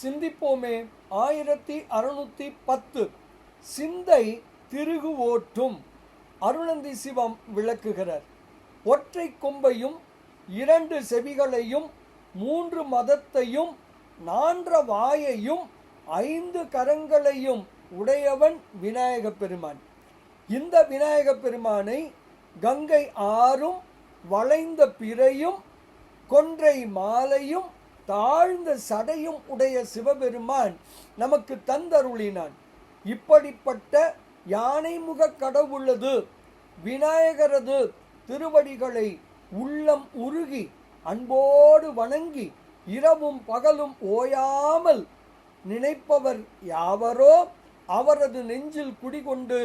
சிந்திப்போமே. 1610 சிந்தை திருகுவோட்டும். அருணந்தி சிவம் விளக்குகிறார். ஒற்றை கொம்பையும் 2 செவிகளையும் 3 மதத்தையும் 4 வாயையும் 5 கரங்களையும் உடையவன் விநாயக பெருமான். இந்த விநாயக பெருமானை கங்கை ஆறும் வளைந்த பிறையும் கொன்றை மாலையும் தாழ்ந்த சடையும் உடைய சிவபெருமான் நமக்கு தந்தருளினான். இப்படிப்பட்ட யானைமுக கடவுளது விநாயகரது திருவடிகளை உள்ளம் உருகி அன்போடு வணங்கி இரவும் பகலும் ஓயாமல் நினைப்பவர் யாவரோ அவரது நெஞ்சில் குடிகொண்டு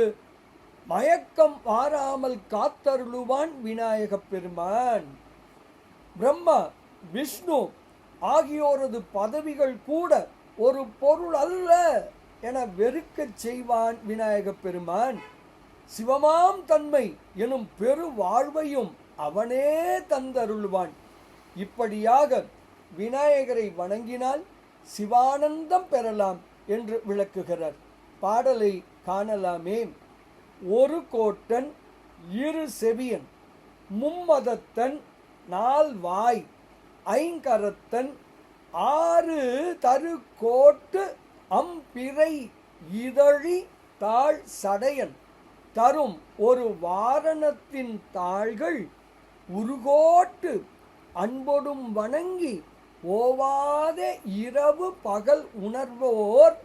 மயக்கம் வாராமல் காத்தருளுவான் விநாயக பெருமான். பிரம்மா விஷ்ணு ஆகியோரது பதவிகள் கூட ஒரு பொருள் அல்ல என வெறுக்கச் செய்வான் விநாயக பெருமான். சிவமாம் தன்மை எனும் பெரு வாழ்வையும் அவனே தந்தருள்வான். இப்படியாக விநாயகரை வணங்கினால் சிவானந்தம் பெறலாம் என்று விளக்குகிறார். பாடலை காணலாமே. ஒரு கோட்டன் 2 செவியன் மும்மதத்தன் 4 வாய் 5 கரத்தன் 6 தரு கோட்டு அம்பிறை இதழி தாழ் சடையன் தரும் ஒரு வாரணத்தின் தாள்கள் உருகோட்டு அன்பொடும் வணங்கி ஓவாத இரவு பகல் உணர்வோர்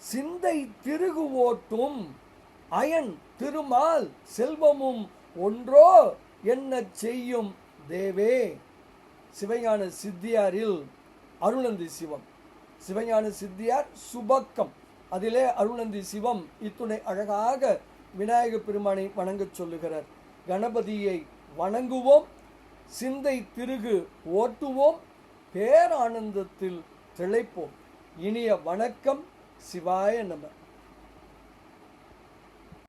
சிந்தை திருகுவோட்டும். அயன் திருமால் செல்வமும் ஒன்றோ என்ன செய்யும் தேவே. சிவஞான சித்தியாரில் அருணந்தி சிவம், சிவஞான சித்தியார் சுபக்கம், அதிலே அருணந்தி சிவம் இத்துணை அழகாக விநாயக பெருமானை வணங்கச் சொல்லுகிறார். கணபதியை வணங்குவோம், சிந்தை திருகு ஓட்டுவோம், பேரானந்தத்தில் திளைப்போம். இனிய வணக்கம். சிவாய நம.